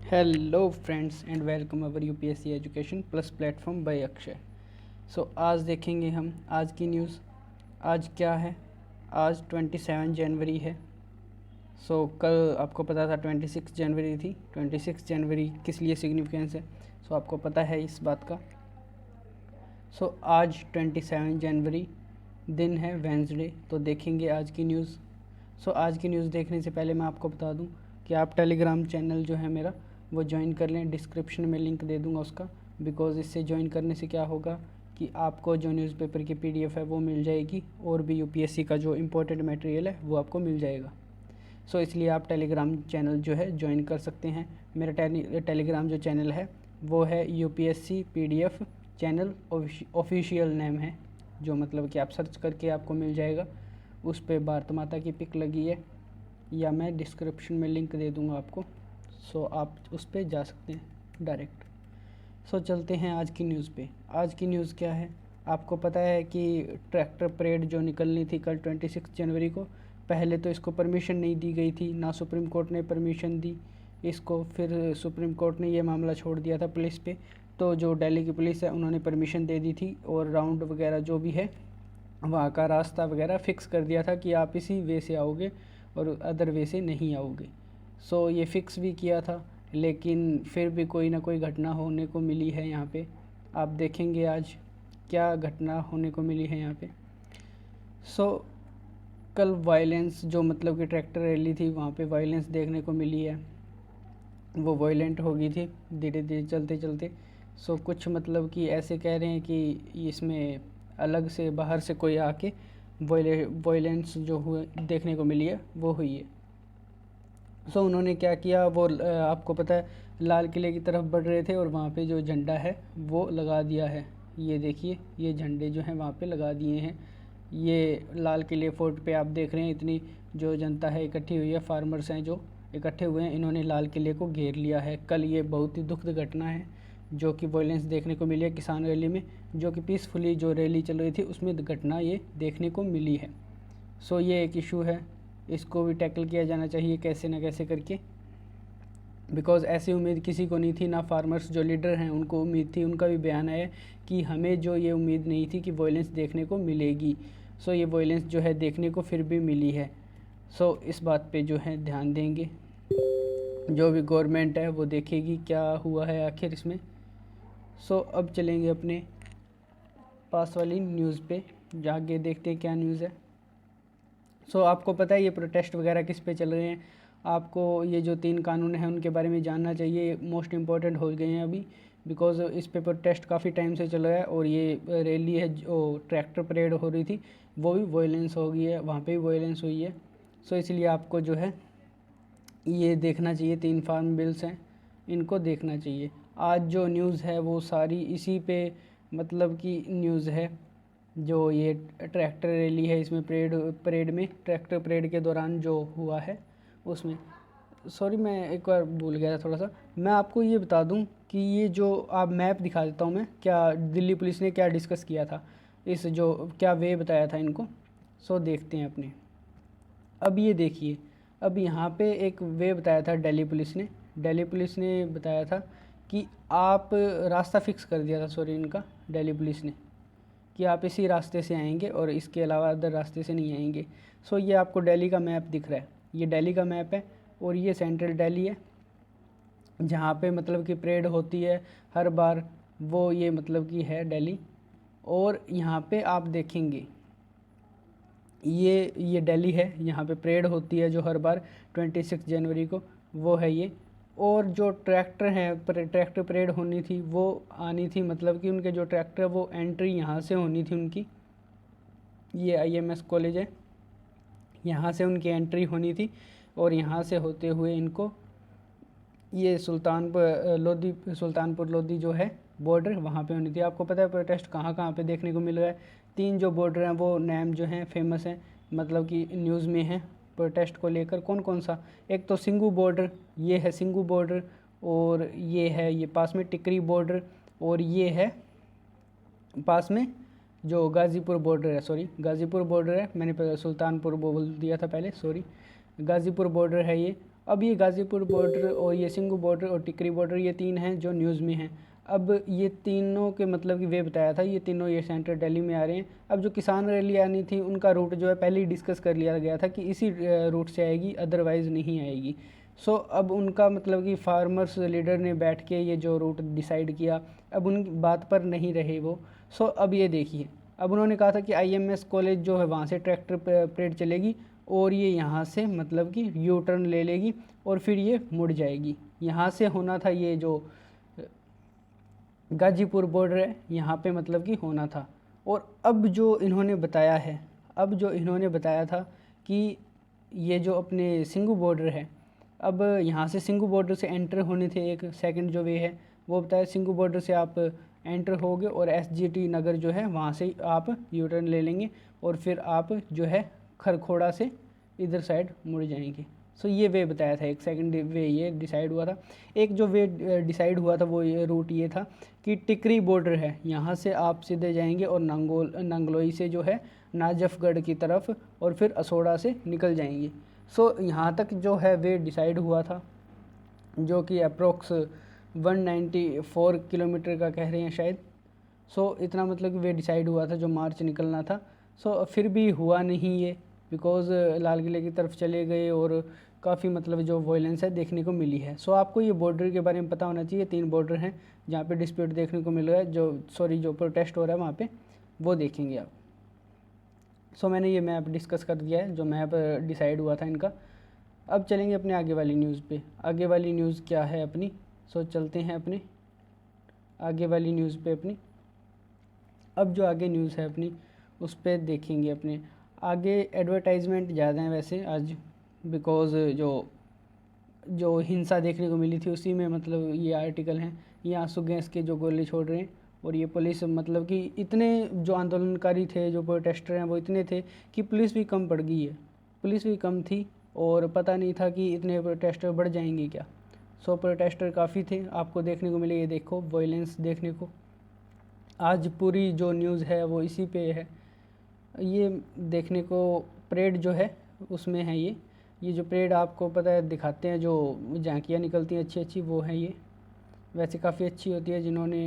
Hello friends and welcome our UPSC education plus platform by Akshay. So आज देखेंगे हम आज की न्यूज़। आज क्या है? आज 27 जनवरी है। कल आपको पता था 26 जनवरी थी। 26 जनवरी किस लिए सिग्निफिकेंस है? आपको पता है इस बात का। आज 27 जनवरी दिन है वेंसडे। तो देखेंगे आज की न्यूज़। आज की न्यूज़ देखने से पहले मैं आपको बता दूं कि आप टेलीग्राम चैनल जो है मेरा वो ज्वाइन कर लें। डिस्क्रिप्शन में लिंक दे दूंगा उसका। बिकॉज़ इससे ज्वाइन करने से क्या होगा कि आपको जो न्यूज़पेपर की पीडीएफ है वो मिल जाएगी और भी यूपीएससी का जो इम्पोर्टेंट मटेरियल है वो आपको मिल जाएगा। इसलिए आप टेलीग्राम चैनल जो है ज्वाइन कर सकते हैं। मेरा टेलीग्राम जो चैनल है वो है UPSC PDF channel official name है, जो मतलब कि आप सर्च करके आपको मिल जाएगा। उस पर भारत माता की पिक लगी है, या मैं डिस्क्रिप्शन में लिंक दे दूंगा आपको। आप उस पर जा सकते हैं डायरेक्ट। चलते हैं आज की न्यूज़ पे। आज की न्यूज़ क्या है? आपको पता है कि ट्रैक्टर परेड जो निकलनी थी कल 26 जनवरी को, पहले तो इसको परमिशन नहीं दी गई थी, ना सुप्रीम कोर्ट ने परमिशन दी इसको। फिर सुप्रीम कोर्ट ने ये मामला छोड़ दिया था पुलिस पे। तो जो दिल्ली की पुलिस है उन्होंने परमिशन दे दी थी और राउंड वगैरह जो भी है वहाँ का रास्ता वगैरह फ़िक्स कर दिया था कि आप इसी वे से आओगे और अदर वे से नहीं आओगे। ये फ़िक्स भी किया था, लेकिन फिर भी कोई ना कोई घटना होने को मिली है यहाँ पे। आप देखेंगे आज क्या घटना होने को मिली है यहाँ पे। कल वायलेंस जो मतलब कि ट्रैक्टर रैली थी वहाँ पे वायलेंस देखने को मिली है। वो वायलेंट हो गई थी धीरे धीरे चलते चलते। कुछ मतलब कि ऐसे कह रहे हैं कि इसमें अलग से बाहर से कोई आके वायलेंस जो हुए देखने को मिली है वो हुई है। उन्होंने क्या किया, वो आपको पता है लाल किले की तरफ बढ़ रहे थे और वहाँ पे जो झंडा है वो लगा दिया है। ये देखिए, ये झंडे जो हैं वहाँ पे लगा दिए हैं। ये लाल किले फोर्ट पे आप देख रहे हैं इतनी जो जनता है इकट्ठी हुई है, फार्मर्स हैं जो इकट्ठे हुए हैं, इन्होंने लाल किले को घेर लिया है। कल ये बहुत ही दुखद घटना है जो कि वायलेंस देखने को मिली है किसान रैली में, जो कि पीसफुली जो रैली चल रही थी उसमें घटना ये देखने को मिली है। ये एक इशू है, इसको भी टैकल किया जाना चाहिए कैसे ना कैसे करके। बिकॉज़ ऐसी उम्मीद किसी को नहीं थी, ना फार्मर्स जो लीडर हैं उनको उम्मीद थी। उनका भी बयान है कि हमें जो ये उम्मीद नहीं थी कि वायलेंस देखने को मिलेगी। ये वायलेंस जो है देखने को फिर भी मिली है। इस बात पे जो है ध्यान देंगे, जो भी गवर्नमेंट है वो देखेगी क्या हुआ है आखिर इसमें। अब चलेंगे अपने पास वाली न्यूज़ पे, जाके देखते हैं क्या न्यूज़ है। आपको पता है ये प्रोटेस्ट वगैरह किस पे चल रहे हैं? आपको ये जो 3 कानून हैं उनके बारे में जानना चाहिए, मोस्ट इम्पॉर्टेंट हो गए हैं अभी। बिकॉज़ इस पे प्रोटेस्ट काफ़ी टाइम से चल रहा है और ये रैली है जो ट्रैक्टर परेड हो रही थी वो भी वायलेंस हो गई है, वहाँ पे भी वायलेंस हुई है। इसलिए आपको जो है ये देखना चाहिए। 3 फार्म बिल्स हैं, इनको देखना चाहिए। आज जो न्यूज़ है वो सारी इसी पे मतलब कि न्यूज़ है। जो ये ट्रैक्टर रैली है इसमें परेड में ट्रैक्टर परेड के दौरान जो हुआ है उसमें, सॉरी मैं एक बार भूल गया था थोड़ा सा। मैं आपको ये बता दूं कि ये जो आप मैप दिखा देता हूँ मैं, क्या दिल्ली पुलिस ने क्या डिस्कस किया था, इस जो क्या वे बताया था इनको। देखते हैं अपने। अब ये देखिए, अब यहाँ पे एक वे बताया था दिल्ली पुलिस ने बताया था कि आप रास्ता फ़िक्स कर दिया था, सॉरी इनका दिल्ली पुलिस ने, कि आप इसी रास्ते से आएंगे और इसके अलावा अदर रास्ते से नहीं आएंगे। ये आपको दिल्ली का मैप दिख रहा है, ये दिल्ली का मैप है और ये सेंट्रल दिल्ली है जहाँ पे मतलब कि परेड होती है हर बार, वो ये मतलब कि है दिल्ली। और यहाँ पे आप देखेंगे ये दिल्ली है, यहाँ पे परेड होती है जो हर बार 26 जनवरी को, वो है ये। और जो ट्रैक्टर हैं ट्रैक्टर परेड होनी थी वो आनी थी, मतलब कि उनके जो ट्रैक्टर वो एंट्री यहाँ से होनी थी उनकी। ये आईएमएस कॉलेज है, यहाँ से उनकी एंट्री होनी थी और यहाँ से होते हुए इनको ये सुल्तानपुर लोधी जो है बॉर्डर वहाँ पे होनी थी। आपको पता है प्रोटेस्ट कहाँ कहाँ पे देखने को मिल रहा है? 3 जो बॉर्डर हैं वो नेम जो हैं फेमस हैं, मतलब कि न्यूज़ में है प्रोटेस्ट को लेकर। कौन कौन सा? एक तो सिंघू बॉर्डर, ये है सिंघू बॉर्डर, और ये है ये पास में टिकरी बॉर्डर, और ये है पास में जो गाज़ीपुर बॉर्डर है, सॉरी गाज़ीपुर बॉर्डर है, मैंने सुल्तानपुर बोल दिया था पहले, सॉरी गाज़ीपुर बॉर्डर है ये। अब ये गाज़ीपुर बॉर्डर और ये सिंघू बॉर्डर और टिकरी बॉर्डर, ये 3 हैं जो न्यूज़ में हैं। अब ये तीनों के मतलब कि वे बताया था, ये तीनों ये सेंटर दिल्ली में आ रहे हैं। अब जो किसान रैली आनी थी उनका रूट जो है पहले ही डिस्कस कर लिया गया था कि इसी रूट से आएगी, अदरवाइज़ नहीं आएगी। सो अब उनका मतलब कि फार्मर्स लीडर ने बैठ के ये जो रूट डिसाइड किया, अब उन बात पर नहीं रहे वो। सो अब ये देखिए, अब उन्होंने कहा था कि IMS कॉलेज जो है वहाँ से ट्रैक्टर परेड चलेगी और ये यहाँ से मतलब कि यू टर्न ले लेगी और फिर ये मुड़ जाएगी। यहाँ से होना था ये जो गाजीपुर बॉर्डर है, यहाँ पे मतलब कि होना था। और अब जो इन्होंने बताया है, अब जो इन्होंने बताया था कि ये जो अपने सिंघू बॉर्डर है, अब यहाँ से सिंघू बॉर्डर से एंटर होने थे, एक सेकंड जो वे है वो बताया सिंघू बॉर्डर से आप एंटर होगे और SGT नगर जो है वहाँ से आप यू टर्न ले लेंगे और फिर आप जो है खरखोड़ा से इधर साइड मुड़ जाएंगे। सो ये वे बताया था, एक सेकंड वे ये डिसाइड हुआ था। एक जो वे डिसाइड हुआ था वो ये रूट ये था कि टिकरी बॉर्डर है, यहाँ से आप सीधे जाएंगे और नंगलोई से जो है नाजफगढ़ की तरफ और फिर असोड़ा से निकल जाएंगे। सो यहाँ तक जो है वे डिसाइड हुआ था, जो कि अप्रोक्स 194 किलोमीटर का कह रहे हैं शायद। सो इतना मतलब कि वे डिसाइड हुआ था जो मार्च निकलना था। सो फिर भी हुआ नहीं ये, बिकॉज़ लाल किले की तरफ चले गए और काफ़ी मतलब जो वायलेंस है देखने को मिली है। सो आपको ये बॉर्डर के बारे में पता होना चाहिए, 3 बॉर्डर हैं जहाँ पे डिस्प्यूट देखने को मिल रहा है, जो प्रोटेस्ट हो रहा है वहाँ पे, वो देखेंगे आप। सो मैंने ये मैप डिस्कस कर दिया है, जो मैप डिसाइड हुआ था इनका। अब चलेंगे अपने आगे वाली न्यूज़ पे। आगे वाली न्यूज़ क्या है अपनी, सो चलते हैं अपने आगे वाली न्यूज़ पे अपनी। अब जो आगे न्यूज़ है अपनी उस पर देखेंगे अपने आगे। एडवर्टाइजमेंट ज़्यादा हैं वैसे आज, बिकॉज़ जो हिंसा देखने को मिली थी उसी में मतलब ये आर्टिकल हैं। ये आंसू गैस के जो गोले छोड़ रहे हैं और ये पुलिस मतलब कि इतने जो आंदोलनकारी थे, जो प्रोटेस्टर हैं वो इतने थे कि पुलिस भी कम पड़ गई है। पुलिस भी कम थी और पता नहीं था कि इतने प्रोटेस्टर बढ़ जाएंगे क्या। सो प्रोटेस्टर काफ़ी थे, आपको देखने को मिले। ये देखो वायलेंस देखने को, आज पूरी जो न्यूज़ है वो इसी पे है। ये देखने को परेड जो है उसमें है ये जो परेड आपको पता है दिखाते हैं, जो झांकियाँ निकलती हैं अच्छी अच्छी, वो है ये। वैसे काफ़ी अच्छी होती है,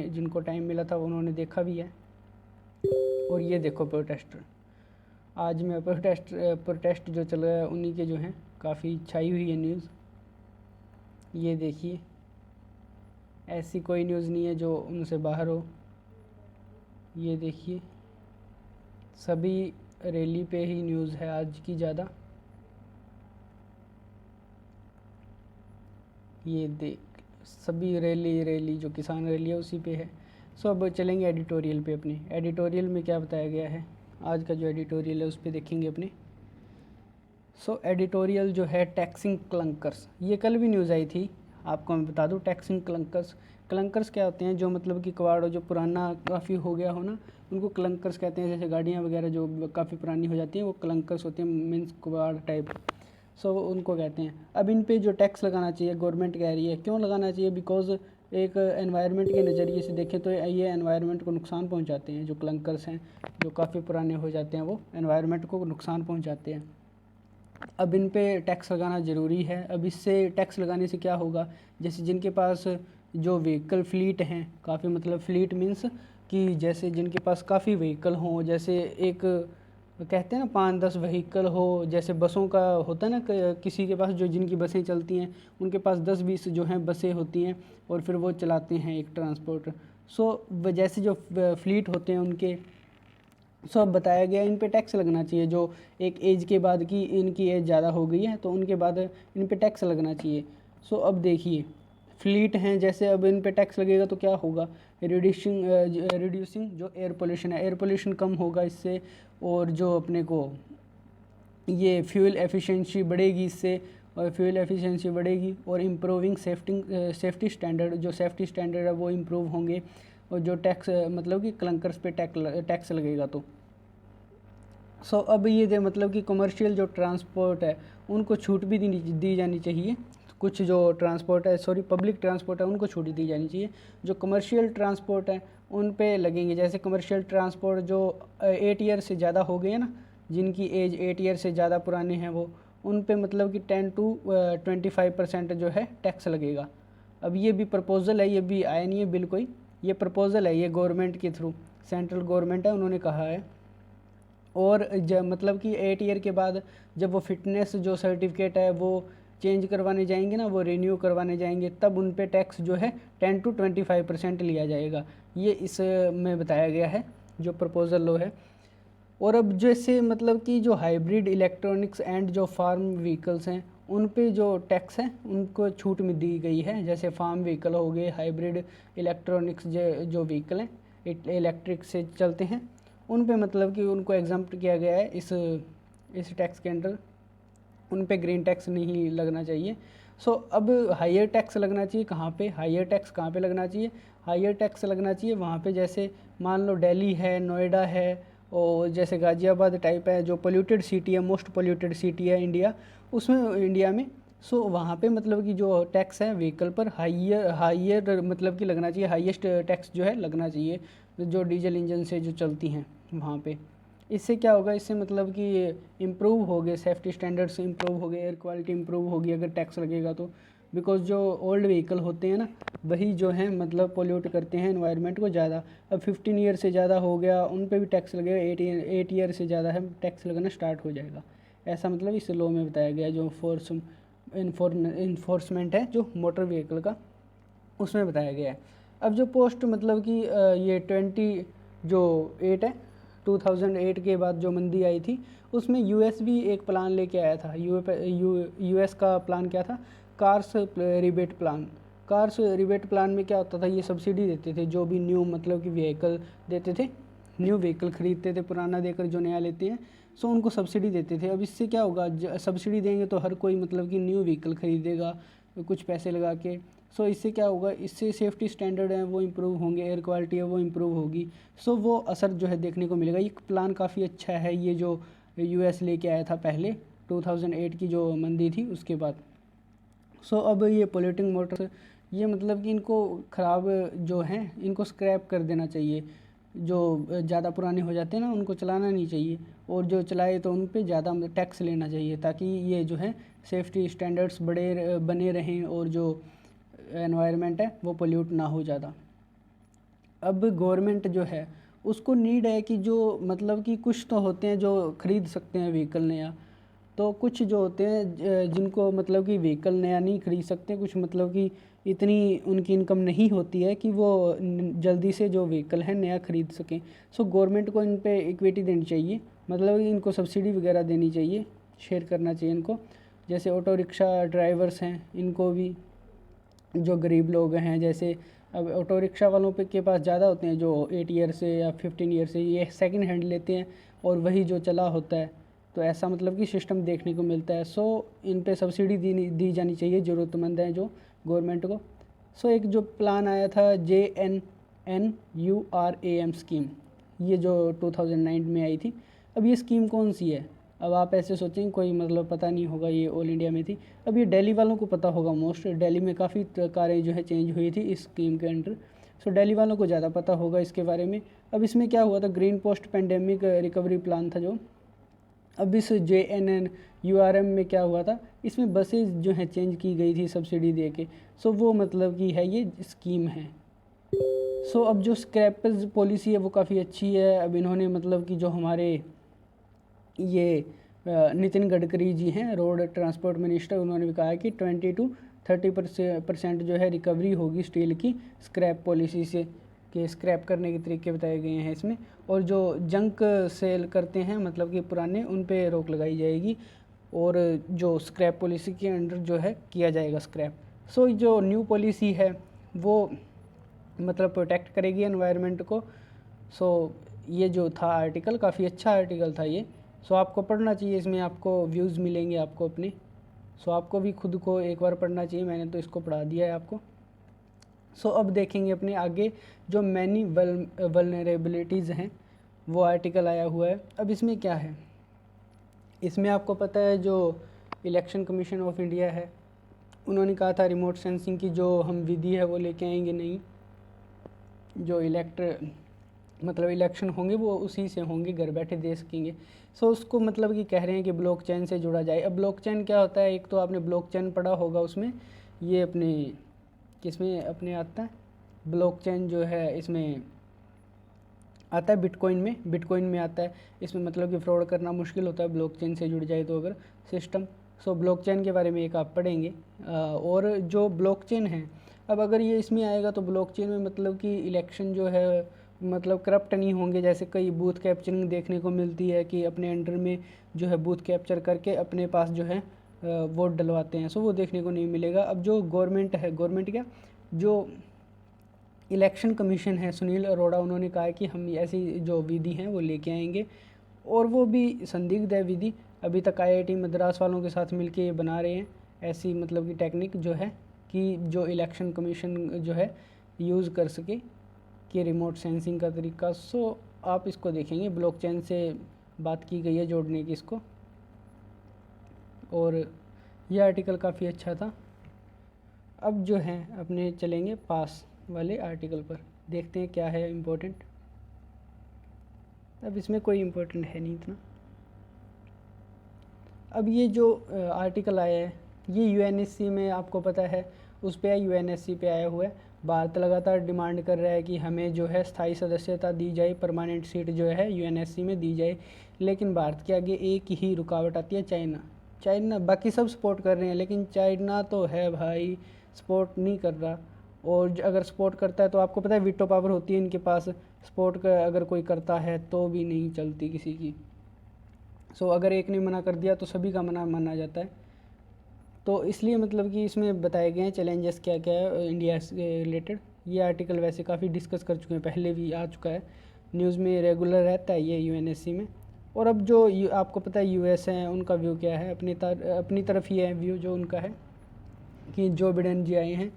जिनको टाइम मिला था उन्होंने देखा भी है। और ये देखो प्रोटेस्टर, आज में प्रोटेस्ट जो चल रहा है उन्हीं के जो हैं, काफ़ी छाई हुई है न्यूज़। ये देखिए, ऐसी कोई न्यूज़ नहीं है जो उनसे बाहर हो। ये देखिए, सभी रैली पे ही न्यूज़ है आज की ज़्यादा। ये देख, सभी रैली जो किसान रैली है उसी पे है। सो अब चलेंगे एडिटोरियल पे अपने। एडिटोरियल में क्या बताया गया है, आज का जो एडिटोरियल है उस पर देखेंगे अपने। सो एडिटोरियल जो है टैक्सिंग क्लंकर्स, ये कल भी न्यूज़ आई थी, आपको मैं बता दूं। टैक्सिंग क्लंकर्स क्या होते हैं, जो मतलब कि कबाड़ जो पुराना काफ़ी हो गया हो ना, उनको क्लंकर्स कहते हैं। जैसे गाड़ियाँ वगैरह जो काफ़ी पुरानी हो जाती हैं वो क्लंकर्स होते हैं, मीन्स कबाड़ टाइप। सो उनको कहते हैं। अब इन पे जो टैक्स लगाना चाहिए, गवर्नमेंट कह रही है। क्यों लगाना चाहिए, बिकॉज़ एक एनवायरनमेंट के नज़रिए से देखें तो ये एनवायरनमेंट को नुकसान पहुंचाते हैं। जो क्लंकर्स हैं जो काफ़ी पुराने हो जाते हैं वो एनवायरनमेंट को नुकसान पहुंचाते हैं। अब इन पे टैक्स लगाना ज़रूरी है। अब इससे टैक्स लगाने से क्या होगा, जैसे जिनके पास जो व्हीकल फ्लीट हैं, काफ़ी मतलब फ्लीट मीन्स कि जैसे जिनके पास काफ़ी व्हीकल हों, जैसे एक कहते हैं ना 5-10 व्हीकल हो, जैसे बसों का होता है ना, किसी के पास जो जिनकी बसें चलती हैं उनके पास 10-20 जो हैं बसें होती हैं और फिर वो चलाते हैं एक ट्रांसपोर्ट। सो जैसे जो फ्लीट होते हैं उनके, सो अब बताया गया इन पे टैक्स लगना चाहिए। जो एक एज के बाद की इनकी एज ज़्यादा हो गई है तो उनके बाद इन पे टैक्स लगना चाहिए। सो अब देखिए, फ्लीट हैं जैसे, अब इन पे टैक्स लगेगा तो क्या होगा, रिड्यूसिंग जो एयर पोल्यूशन है, एयर पोल्यूशन कम होगा इससे। और जो अपने को ये फ्यूल एफिशिएंसी बढ़ेगी इससे, और फ्यूल एफिशिएंसी बढ़ेगी और इम्प्रूविंग सेफ्टी स्टैंडर्ड, जो सेफ्टी स्टैंडर्ड है वो इम्प्रूव होंगे। और जो टैक्स मतलब कि क्लंकर्स पे टैक्स लगेगा तो सो अब ये मतलब कि कमर्शियल जो ट्रांसपोर्ट है उनको छूट भी दी जानी चाहिए। कुछ जो ट्रांसपोर्ट है, सॉरी पब्लिक ट्रांसपोर्ट है, उनको छूट दी जानी चाहिए। जो कमर्शियल ट्रांसपोर्ट है उन पे लगेंगे। जैसे कमर्शियल ट्रांसपोर्ट जो 8 ईयर से ज़्यादा हो गए हैं ना, जिनकी एज 8 ईयर से ज़्यादा पुराने हैं वो, उन पे मतलब कि 10 to 25% जो है टैक्स लगेगा। अब ये भी प्रपोज़ल है, ये भी आया नहीं है बिल कोई, ये प्रपोज़ल है, ये गवर्नमेंट के थ्रू, सेंट्रल गवर्नमेंट है, उन्होंने कहा है। और मतलब कि 8 ईयर के बाद जब वो फिटनेस जो सर्टिफिकेट है वो चेंज करवाने जाएंगे ना, वो रिन्यू करवाने जाएंगे, तब उन पे टैक्स जो है 10 to 25% लिया जाएगा। ये इस में बताया गया है जो प्रपोज़ल लो है। और अब जैसे मतलब कि जो हाइब्रिड इलेक्ट्रॉनिक्स एंड जो फार्म व्हीकल्स हैं उन पे जो टैक्स है उनको छूट में दी गई है। जैसे फार्म व्हीकल हो गए, हाइब्रिड इलेक्ट्रॉनिक्स जो व्हीकल हैं इलेक्ट्रिक से चलते हैं, उन पे मतलब कि उनको एग्जम्प्ट किया गया है इस टैक्स के अंडर, उन पे ग्रीन टैक्स नहीं लगना चाहिए। सो अब हायर टैक्स लगना चाहिए कहाँ पे, हायर टैक्स कहाँ पे लगना चाहिए, हायर टैक्स लगना चाहिए वहाँ पे जैसे मान लो दिल्ली है, नोएडा है, और जैसे गाज़ियाबाद टाइप है जो पोल्यूटेड सिटी है, मोस्ट पोल्यूटेड सिटी है इंडिया में। सो वहाँ पे मतलब कि जो टैक्स है व्हीकल पर हायर मतलब कि लगना चाहिए, हाईएस्ट टैक्स जो है लगना चाहिए जो डीजल इंजन से जो चलती हैं वहाँ पे। इससे क्या होगा, इससे मतलब कि इम्प्रूव हो गए, सेफ्टी स्टैंडर्ड्स इम्प्रूव हो गए, एयर क्वालिटी इम्प्रूव होगी अगर टैक्स लगेगा तो। बिकॉज जो ओल्ड व्हीकल होते हैं ना वही जो है मतलब पोल्यूट करते हैं एनवायरनमेंट को ज़्यादा। अब 15 ईयर से ज़्यादा हो गया उन पे भी टैक्स लगेगा, 8 ईयर से ज़्यादा है टैक्स लगना स्टार्ट हो जाएगा। ऐसा मतलब इस लॉ में बताया गया जो इन्फोर्समेंट है जो मोटर व्हीकल का, उसमें बताया गया है। अब जो पोस्ट मतलब कि ये 8 है 2008 के बाद जो मंदी आई थी उसमें यूएस भी एक प्लान लेके आया था। यूएस का प्लान क्या था, cars rebate plan. Cars rebate plan में क्या होता था, ये सब्सिडी देते थे जो भी न्यू मतलब कि व्हीकल देते थे, न्यू व्हीकल ख़रीदते थे पुराना देकर जो नया लेते हैं, सो उनको सब्सिडी देते थे। अब इससे क्या होगा, सब्सिडी देंगे तो हर कोई मतलब कि न्यू व्हीकल ख़रीदेगा कुछ पैसे लगा के। सो इससे क्या होगा, इससे सेफ्टी स्टैंडर्ड है वो इम्प्रूव होंगे, एयर क्वालिटी है वो इम्प्रूव होगी। सो वो असर जो है देखने को मिलेगा। ये प्लान काफ़ी अच्छा है, ये जो यूएस लेके आया था पहले 2008 की जो मंदी थी उसके बाद। सो अब ये पोल्यूटिंग मोटर्स, ये मतलब कि इनको ख़राब जो हैं इनको स्क्रैप कर देना चाहिए। जो ज़्यादा पुराने हो जाते हैं ना उनको चलाना नहीं चाहिए, और जो चलाए तो उन पे ज़्यादा टैक्स लेना चाहिए ताकि ये जो है सेफ्टी स्टैंडर्ड्स बने रहें और जो एनवायरनमेंट है वो पोल्यूट ना हो ज़्यादा। अब गवर्नमेंट जो है उसको नीड है कि जो मतलब कि कुछ तो होते हैं जो ख़रीद सकते हैं व्हीकल नया, तो कुछ जो होते हैं जिनको मतलब कि व्हीकल नया नहीं खरीद सकते, कुछ मतलब कि इतनी उनकी इनकम नहीं होती है कि वो जल्दी से जो व्हीकल है नया ख़रीद सकें। सो गवर्नमेंट को इन पे इक्विटी देनी चाहिए, मतलब कि इनको सब्सिडी वगैरह देनी चाहिए, शेयर करना चाहिए इनको। जैसे ऑटो रिक्शा ड्राइवर्स हैं इनको भी, जो गरीब लोग हैं, जैसे अब ऑटो रिक्शा वालों पे के पास ज़्यादा होते हैं जो 8 ईयर से या 15 ईयर से ये सेकंड हैंड लेते हैं और वही जो चला होता है, तो ऐसा मतलब कि सिस्टम देखने को मिलता है। सो इन पे सब्सिडी दी जानी चाहिए, ज़रूरतमंद हैं जो गवर्नमेंट को। सो एक जो प्लान आया था JNNURAM स्कीम, ये जो 2009 में आई थी। अब ये स्कीम कौन सी है, अब आप ऐसे सोचेंगे कोई मतलब पता नहीं होगा, ये ऑल इंडिया में थी। अब ये दिल्ली वालों को पता होगा, मोस्ट दिल्ली में काफ़ी कारें जो है चेंज हुई थी इस स्कीम के अंडर। सो दिल्ली वालों को ज़्यादा पता होगा इसके बारे में। अब इसमें क्या हुआ था, green post pandemic recovery plan था जो। अब इस JNNURM में क्या हुआ था, इसमें बसेज जो हैं चेंज की गई थी सब्सिडी दे के। सो वो मतलब कि है ये स्कीम है। सो अब जो स्क्रैपेज पॉलिसी है वो काफ़ी अच्छी है। अब इन्होंने मतलब कि जो हमारे ये नितिन गडकरी जी हैं रोड ट्रांसपोर्ट मिनिस्टर, उन्होंने भी कहा है कि 20 to 30% जो है रिकवरी होगी स्टील की स्क्रैप पॉलिसी से, कि स्क्रैप करने के तरीके बताए गए हैं इसमें। और जो जंक सेल करते हैं मतलब कि पुराने, उन पे रोक लगाई जाएगी, और जो स्क्रैप पॉलिसी के अंडर जो है किया जाएगा स्क्रैप। सो जो न्यू पॉलिसी है वो मतलब प्रोटेक्ट करेगी एनवायरनमेंट को। सो ये जो था आर्टिकल काफ़ी अच्छा आर्टिकल था ये। सो आपको पढ़ना चाहिए, इसमें आपको व्यूज़ मिलेंगे आपको अपने। सो आपको भी खुद को एक बार पढ़ना चाहिए, मैंने तो इसको पढ़ा दिया है आपको। सो अब देखेंगे अपने आगे जो मैनी वल्नरेबिलिटीज़ हैं, वो आर्टिकल आया हुआ है। अब इसमें क्या है, इसमें आपको पता है जो इलेक्शन कमीशन ऑफ इंडिया है, उन्होंने कहा था रिमोट सेंसिंग की जो हम विधि है वो लेके आएंगे नहीं, जो मतलब इलेक्शन होंगे वो उसी से होंगे, घर बैठे दे सकेंगे। सो उसको मतलब कि कह रहे हैं कि ब्लॉकचेन से जुड़ा जाए। अब ब्लॉकचेन क्या होता है, एक तो आपने ब्लॉकचेन पढ़ा होगा, उसमें ये अपने किसमें अपने आता है ब्लॉकचेन जो है, इसमें आता है बिटकॉइन में आता है। इसमें मतलब कि फ्रॉड करना मुश्किल होता है ब्लॉकचेन से जुड़ जाए तो अगर सिस्टम। सो ब्लॉकचेन के बारे में एक आप पढ़ेंगे। और जो ब्लॉकचेन है, अब अगर ये इसमें आएगा तो ब्लॉकचेन में मतलब कि इलेक्शन जो है मतलब करप्ट नहीं होंगे। जैसे कई बूथ कैप्चरिंग देखने को मिलती है कि अपने अंडर में जो है बूथ कैप्चर करके अपने पास जो है वोट डलवाते हैं। सो वो देखने को नहीं मिलेगा। अब जो गवर्नमेंट है, गवर्नमेंट क्या जो इलेक्शन कमीशन है, सुनील अरोड़ा, उन्होंने कहा है कि हम ऐसी जो विधि हैं वो लेके आएंगे, और वो भी संदिग्ध है विधि। अभी तक आईआईटी मद्रास वालों के साथ मिलके ये बना रहे हैं ऐसी मतलब कि टेक्निक जो है कि जो इलेक्शन कमीशन जो है यूज़ कर सके कि रिमोट सेंसिंग का तरीका। सो आप इसको देखेंगे, ब्लॉकचेन से बात की गई है जोड़ने की इसको। और ये आर्टिकल काफ़ी अच्छा था। अब जो है अपने चलेंगे पास वाले आर्टिकल पर, देखते हैं क्या है इम्पोर्टेंट। अब इसमें कोई इम्पोर्टेंट है नहीं इतना। अब ये जो आर्टिकल आया है ये यूएनएससी में आपको पता है उस पे यूएनएससी पे आया हुआ है। भारत लगातार डिमांड कर रहा है कि हमें जो है स्थायी सदस्यता दी जाए, परमानेंट सीट जो है यूएनएससी में दी जाए। लेकिन भारत के आगे एक ही रुकावट आती है, चाइना। बाकी सब सपोर्ट कर रहे हैं लेकिन चाइना तो है भाई सपोर्ट नहीं कर रहा। और अगर सपोर्ट करता है तो आपको पता है वीटो पावर होती है इनके पास, सपोर्ट का अगर कोई करता है तो भी नहीं चलती किसी की। सो अगर एक ने मना कर दिया तो सभी का मना माना जाता है। तो इसलिए मतलब कि इसमें बताए गए हैं चैलेंजेस क्या क्या है इंडिया से रिलेटेड। ये आर्टिकल वैसे काफ़ी डिस्कस कर चुके हैं, पहले भी आ चुका है, न्यूज़ में रेगुलर रहता है ये यूएनएससी में। और अब जो आपको पता है यूएस हैं उनका व्यू क्या है, अपनी तरफ ही है व्यू जो उनका है कि जो बिडेन जी आए हैं।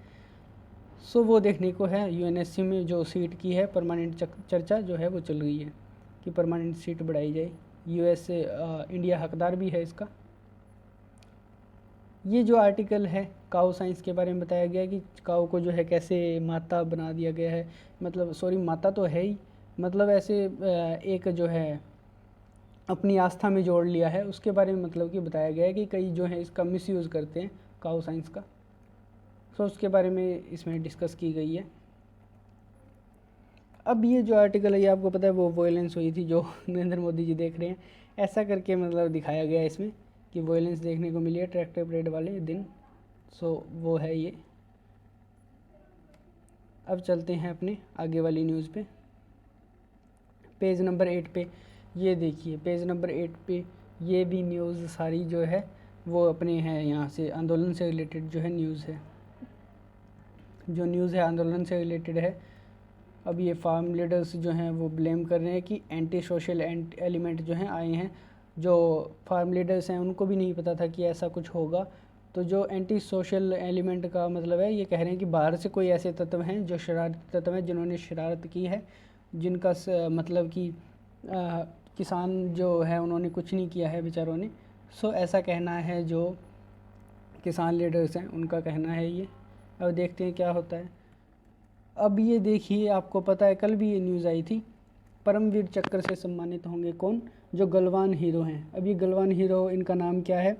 सो वो देखने को है यूएनएससी में जो सीट की है परमानेंट चर्चा जो है वो चल रही है कि परमानेंट सीट बढ़ाई जाए। यूएस से इंडिया हकदार भी है इसका। ये जो आर्टिकल है काऊ साइंस के बारे में बताया गया है कि काऊ को जो है कैसे माता बना दिया गया है, मतलब सॉरी माता तो है ही, मतलब ऐसे एक जो है अपनी आस्था में जोड़ लिया है उसके बारे में मतलब कि बताया गया है कि कई जो है इसका मिसयूज़ करते हैं काऊ साइंस का। सो उसके बारे में इसमें डिस्कस की गई है। अब ये जो आर्टिकल है ये आपको पता है वो वॉयलेंस हुई थी जो नरेंद्र मोदी जी देख रहे हैं, ऐसा करके मतलब दिखाया गया है इसमें कि वॉयलेंस देखने को मिली है ट्रैक्टर परेड वाले दिन। सो वो है ये। अब चलते हैं अपने आगे वाली न्यूज़ पे, पेज नंबर 8 पे। ये देखिए पेज नंबर 8 पे ये भी न्यूज़ सारी जो है वो अपने हैं यहाँ से आंदोलन से रिलेटेड जो है न्यूज़ है, जो न्यूज़ है आंदोलन से रिलेटेड है। अब ये फार्म लीडर्स जो हैं वो ब्लेम कर रहे हैं कि एंटी सोशल एलिमेंट जो हैं आए हैं। जो फार्म लीडर्स हैं उनको भी नहीं पता था कि ऐसा कुछ होगा। तो जो एंटी सोशल एलिमेंट का मतलब है ये कह रहे हैं कि बाहर से कोई ऐसे तत्व हैं जो शरारती तत्व हैं जिन्होंने शरारत की है, जिनका मतलब कि किसान जो है उन्होंने कुछ नहीं किया है बेचारों ने। सो ऐसा कहना है जो किसान लीडर्स हैं उनका कहना है ये। अब देखते हैं क्या होता है। अब ये देखिए आपको पता है कल भी ये न्यूज़ आई थी, परमवीर चक्र से सम्मानित होंगे कौन, जो गलवान हीरो हैं। अब ये गलवान हीरो इनका नाम क्या है,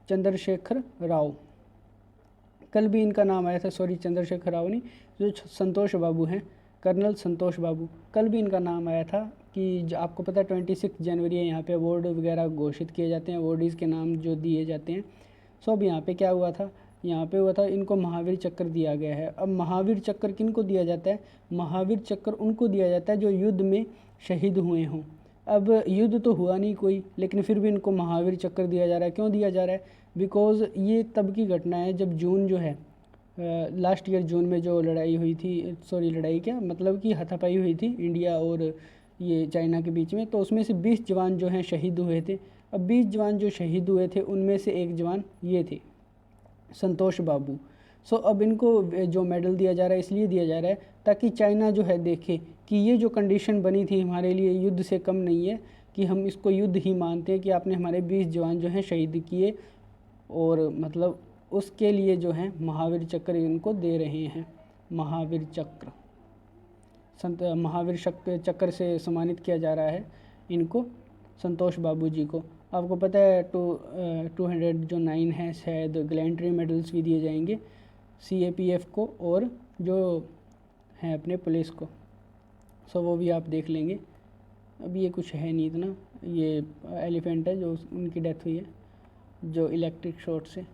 चंद्रशेखर राव। कल भी इनका नाम आया था, सॉरी चंद्रशेखर राव नहीं, जो संतोष बाबू हैं, कर्नल संतोष बाबू। कल भी इनका नाम आया था कि आपको पता है 26 जनवरी है, यहाँ पे अवार्ड वगैरह घोषित किए जाते हैं, अवार्डीज़ के नाम जो दिए जाते हैं। सो अब यहाँ पे क्या हुआ था, यहाँ पे हुआ था इनको महावीर चक्र दिया गया है। अब महावीर चक्र किन को दिया जाता है, महावीर चक्र उनको दिया जाता है जो युद्ध में शहीद हुए हों। अब युद्ध तो हुआ नहीं कोई, लेकिन फिर भी इनको महावीर चक्र दिया जा रहा है। क्यों दिया जा रहा है, बिकॉज़ ये तब की घटना है जब जून जो है लास्ट ईयर जून में जो लड़ाई हुई थी, सॉरी लड़ाई क्या मतलब कि हाथापाई हुई थी इंडिया और ये चाइना के बीच में। तो उसमें से 20 जवान जो हैं शहीद हुए थे। अब 20 जवान जो शहीद हुए थे उनमें से एक जवान ये थे संतोष बाबू। सो अब इनको जो मेडल दिया जा रहा है इसलिए दिया जा रहा है ताकि चाइना जो है देखे कि ये जो कंडीशन बनी थी हमारे लिए युद्ध से कम नहीं है, कि हम इसको युद्ध ही मानते हैं कि आपने हमारे 20 जवान जो हैं शहीद किए, और मतलब उसके लिए जो है महावीर चक्र इनको दे रहे हैं, महावीर चक्र। संत महावीर चक्र से सम्मानित किया जा रहा है इनको, संतोष बाबू जी को। आपको पता है 200 जो 9 है शायद गैलेंट्री मेडल्स भी दिए जाएंगे CAPF को और जो है अपने पुलिस को। सो वो भी आप देख लेंगे। अब ये कुछ है नहीं इतना, ये एलिफेंट है जो उनकी डेथ हुई है जो इलेक्ट्रिक शॉर्ट से।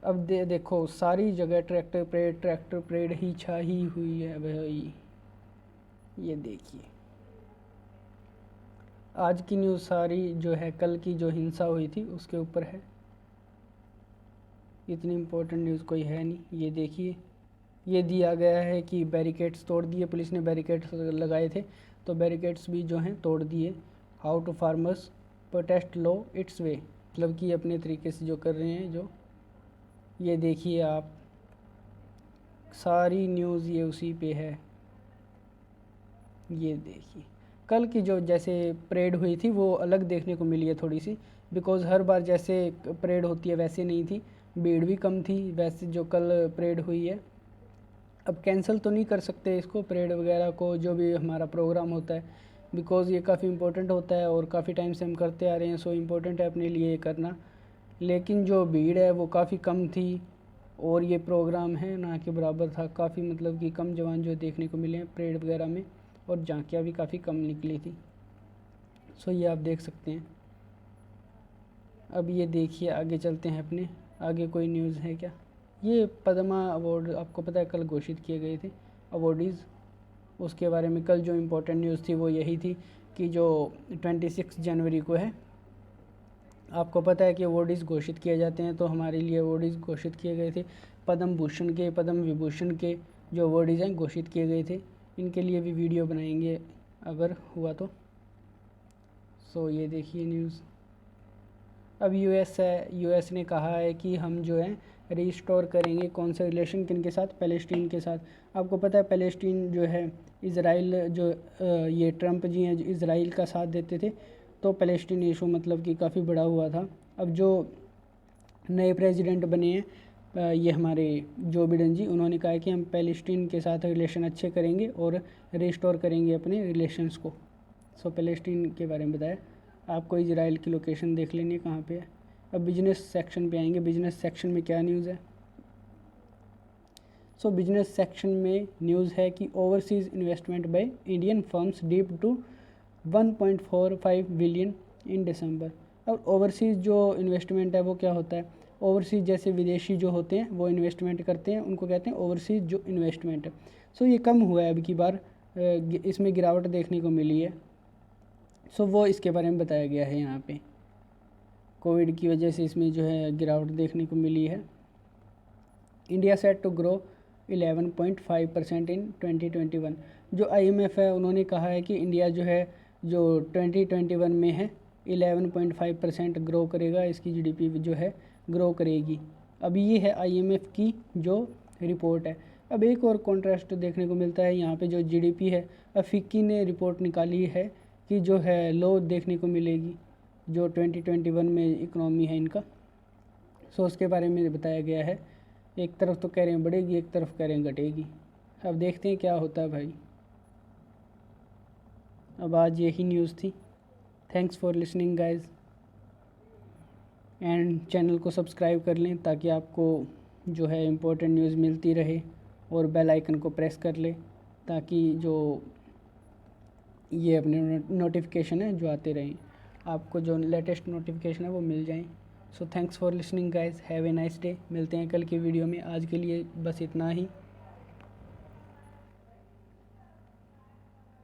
अब देखो सारी जगह ट्रैक्टर परेड ही छाई हुई है भाई। ये देखिए आज की न्यूज़ सारी जो है कल की जो हिंसा हुई थी उसके ऊपर है। इतनी इम्पोर्टेंट न्यूज़ कोई है नहीं। ये देखिए ये दिया गया है कि बैरिकेड्स तोड़ दिए, पुलिस ने बैरिकेड्स लगाए थे तो बैरिकेड्स भी जो हैं तोड़ दिए। हाउ टू फार्मर्स प्रोटेस्ट लो इट्स वे, मतलब कि अपने तरीके से जो कर रहे हैं जो। ये देखिए आप सारी न्यूज़ ये उसी पे है। ये देखिए कल की जो जैसे परेड हुई थी वो अलग देखने को मिली है थोड़ी सी, बिकॉज़ हर बार जैसे परेड होती है वैसे नहीं थी, भीड़ भी कम थी वैसे जो कल परेड हुई है। अब कैंसिल तो नहीं कर सकते इसको परेड वगैरह को, जो भी हमारा प्रोग्राम होता है, बिकॉज़ ये काफ़ी इम्पोर्टेंट होता है और काफ़ी टाइम से हम करते आ रहे हैं। सो इम्पोर्टेंट है अपने लिए ये करना। लेकिन जो भीड़ है वो काफ़ी कम थी और ये प्रोग्राम है ना के बराबर था। काफ़ी मतलब कि कम जवान जो देखने को मिले हैं परेड वगैरह में, और झांकियाँ भी काफ़ी कम निकली थी। सो ये आप देख सकते हैं। अब ये देखिए आगे चलते हैं अपने, आगे कोई न्यूज़ है क्या। ये पद्मा अवार्ड आपको पता है कल घोषित किए गए थे अवार्डीज़, उसके बारे में कल जो इम्पोर्टेंट न्यूज़ थी वो यही थी कि जो 26 जनवरी को है, आपको पता है कि अवार्डीज़ घोषित किए जाते हैं, तो हमारे लिए अवार्डीज़ घोषित किए गए थे। पद्म भूषण के, पद्म विभूषण के जो अवार्डीज़ हैं घोषित किए गए थे। इनके लिए भी वीडियो बनाएंगे अगर हुआ तो। सो ये देखिए न्यूज़। अब यूएस ने कहा है कि हम जो है रीस्टोर करेंगे कौन से रिलेशन किन के साथ, पैलेस्टीन के साथ। आपको पता है पैलेस्टीन जो है इज़राइल जो ये ट्रम्प जी हैं जो इज़राइल का साथ देते थे, तो पैलेस्टीन इशू मतलब कि काफ़ी बड़ा हुआ था। अब जो नए प्रेसिडेंट बने हैं ये हमारे जो बिडेन जी, उन्होंने कहा है कि हम पैलेस्टीन के साथ रिलेशन अच्छे करेंगे और रिस्टोर करेंगे अपने रिलेशंस को। सो पैलेस्टीन के बारे में बताया। आपको इजराइल की लोकेशन देख लेनी है कहाँ पे है। अब बिजनेस सेक्शन पे आएंगे। बिजनेस सेक्शन में क्या न्यूज़ है। सो बिजनेस सेक्शन में न्यूज़ है कि overseas investment by Indian firms dip to 1.45 billion in December. अब ओवरसीज़ जो इन्वेस्टमेंट है वो क्या होता है, ओवरसीज़ जैसे विदेशी जो होते हैं वो इन्वेस्टमेंट करते हैं, उनको कहते हैं ओवरसीज़ जो इन्वेस्टमेंट है। सो ये कम हुआ है अब की बार, इसमें गिरावट देखने को मिली है। सो वो इसके बारे में बताया गया है यहाँ पे। कोविड की वजह से इसमें जो है गिरावट देखने को मिली है। इंडिया सेट टू ग्रो 11.5% इन 2021। जो IMF है उन्होंने कहा है कि इंडिया जो है जो 2021 में है 11.5% ग्रो करेगा, इसकी GDP जो है ग्रो करेगी। अब ये है IMF की जो रिपोर्ट है। अब एक और कॉन्ट्रास्ट देखने को मिलता है यहाँ पे, जो GDP है अब फिक्की ने रिपोर्ट निकाली है कि जो है लो देखने को मिलेगी जो 2021 में इकनॉमी है इनका। सो उसके बारे में बताया गया है। एक तरफ तो कह रहे हैं बढ़ेगी, एक तरफ कह रहे हैं घटेगी। अब देखते हैं क्या होता है भाई। अब आज यही न्यूज़ थी। Thanks for listening guys, and channel को सब्सक्राइब कर लें ताकि आपको जो है इम्पोर्टेंट न्यूज़ मिलती रहे, और बेल आइकन को प्रेस कर लें ताकि जो ये अपने नोटिफिकेशन है जो आते रहें, आपको जो लेटेस्ट नोटिफिकेशन है वो मिल जाएं। So thanks for listening guys, have a nice day. मिलते हैं कल की वीडियो में। आज के लिए बस इतना ही।